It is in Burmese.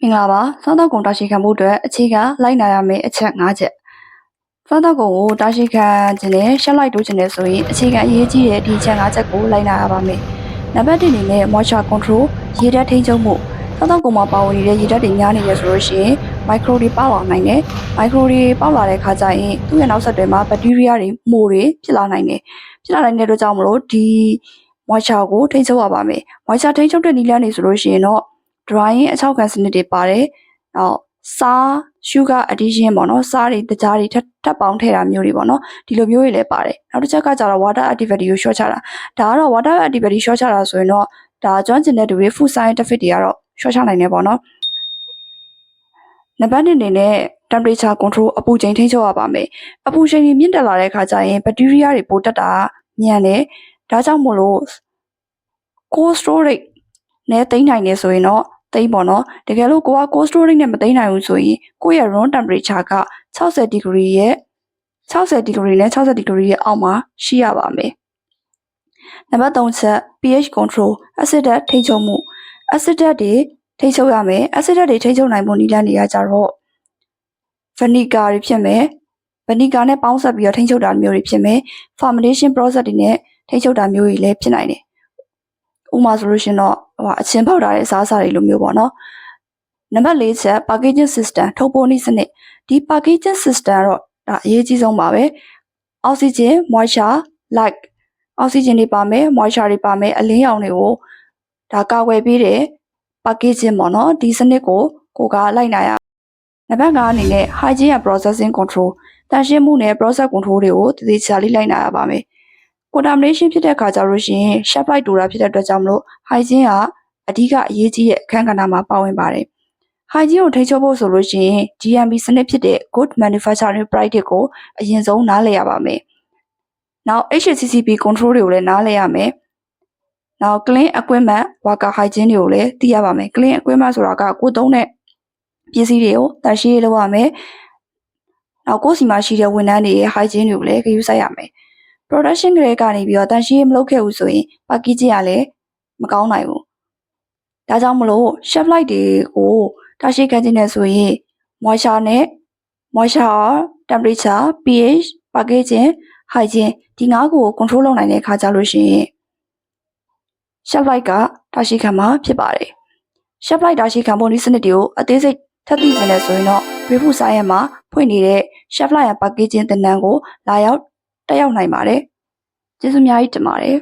မင်္ဂလာပါစားသောက်ကုန်တာရှည်ခံဖို့အတွက်အခြေခံလိုက်နာရမယ့်အချက်၅ချက်စားသောက်ကုန်ကိုတာရှည်ခံခြင်းနဲ့ရှက်လိုက်တိုးခြင်းနဲ့ဆိုရင်အခြေခံအရေးကြီးတဲ့ဒီအချက်၅ချက်ကိုလိုက်နာရပါမယ်နံပါတ်1အနေနဲ့ moisture control ရေဓာတ်ထိန်းချုပ်မှုစားသောက်ကုန်မှာပါဝင်နေတဲ့ရေဓာတ်တွေများနေတယ်ဆိုလို့ရှိရင် micro တွေပေါက်လာနိုင်တယ် micro တွေပေါက်လာတဲ့အခါကျရင်သူ့ရဲ့နောက်ဆက်တွဲမှာ bacteria တွေမိုးတွေဖြစ်လာနိုင်တဲ့အတွက်ကြောင့်မလို့ဒီ moisture ကိုထိန်းချုပ်ရပါမယ် moisture ထိန်းချုပ်တဲ့နည်းလမ်းတွေဆိုလို့ရှိရင်တော့ drying အခြောက်ခံစနစ်တွေပါတယ်။နောက်စား sugar addition ပေါ့နော်စားတွေတကြားတွေထပ်ပေါင်းထည့်တာမျိုးတွေပေါ့နော်ဒီလိုမျိုးတွေလည်းပါတယ်။နောက်တစ်ချက်ကကျတော့ water activity ကို short ချတာဒါကတော့ water activity short ချတာဆိုရင်တော့ဒါကျွမ်းကျင်တဲ့သူတွေ food scientific တွေကတော့ short ချနိုင်တယ်ပေါ့နော်။နံပါတ်1အနေနဲ့ temperature control အပူချိန်ထိန်းချုပ်ရပါမယ်။အပူချိန်မြင့်တက်လာတဲ့အခါကျရင် bacteria တွေပိုတက်တာမြန်တယ်။ဒါကြောင့်မို့လို့ cold storage နဲ့သိမ်းနိုင်နေဆိုရင်တော့သိမ်းပေါ့နော်တကယ်လို့ကိုက cold storage နဲ့မသိမ်းနိုင်ဘူးဆိုရင်ကိုယ့်ရဲ့ room temperature က60 degree နဲ့60 degree ရဲ့အောက်မှာရှိရပါမယ်နံပါတ်3ချက် pH control acid ဓာတ်ထိန်းချုပ်မှု acid ဓာတ်တွေထိန်းချုပ်ရမယ် acid ဓာတ်တွေထိန်းချုပ်နိုင်ဖို့နည်းလမ်းတွေကကြတော့ vinegar တွေဖြစ်မယ် vinegar နဲ့ပေါင်းစပ်ပြီးတော့ထိန်းချုပ်တာမျိုးတွေဖြစ်မယ် fermentation process တွေနဲ့ထိန်းချုပ်တာမျိုးတွေလည်းဖြစ်နိုင်တယ်ဥပမာဆိုလို့ရှင်တော့အချင်းပေါက်ထားတဲ့အစားအစာတွေလိုမျိုးပေါ့နော်နံပါတ်4ချက် packaging system ထုတ်ပိုးနည်းစနစ်ဒီ packaging system တော့ဒါအရေးကြီးဆုံးပါပဲ oxygen moisture light oxygen တွေပါမယ် moisture တွေပါမယ်အလင်းရောင်တွေကိုဒါကာကွယ်ပေးတဲ့ packaging ပေါ့နော်ဒီစနစ်ကိုကလိုက်နိုင်ရနံပါတ်5အနေနဲ့ hygiene and processing control တန်ရှင်းမှုနဲ့ process control တွေကိုတည်တည်ချာလေးလိုက်နာရပါမယ်contamination ဖြစ်တဲ့အခါကျလို့ရှိရင် shelf life တူတာဖြစ်တဲ့အတွက်ကြောင့်မလို့ hygiene ကအဓိကအရေးကြီးတဲ့အခန်းကဏ္ဍမှာပါဝင်ပါတယ် hygiene ကိုထိန်းချုပ်ဖို့ဆိုလို့ရှိရင် GMP စနစ်ဖြစ်တဲ့ good manufacturing practice ကိုအရင်ဆုံးနားလည်ရပါမယ်နောက် HACCP control တွေကိုလည်းနားလည်ရမယ်နောက် clean equipment worker hygiene တွေကိုလည်းသိရပါမယ် clean equipment ဆိုတာကကိုယ်သုံးတဲ့ပစ္စည်းတွေကိုတန်ရှင်းရေးလုပ်ရမယ်နောက်ကိုယ်စီမှာရှိတဲ့ဝန်ထမ်းတွေရဲ့ hygiene တွေကိုလည်းဂရုစိုက်ရမယ်production ကလေးကနေပြီးတော့တန်ရှင်းရေးမလုပ်ခဲ့ဘူးဆိုရင် packaging ကလည်းမကောင်းနိုင်ဘူး။ဒါကြောင့်မလို့ shelf life တွေကိုတာရှည်ခံခြင်းနဲ့ဆိုရင် moisture temperature pH packaging hygiene ဒီ၅ခုကို control လုပ်နိုင်တဲ့အခါကျလို့ရှိရင် shelf life ကတာရှည်ခံမှာဖြစ်ပါတယ်။ shelf life တာရှည်ခံဖို့နည်းစနစ်တွေကိုအသေးစိတ်ထပ်သိချင်တယ်ဆိုရင်တော့ Food Science မှာဖွင့်နေတဲ့ shelf life and packaging သင်တန်းကိုလာရောက်တက်ရောက်နိုင်ပါတယ်ကျေးဇူးအများကြီးတင်ပါတယ်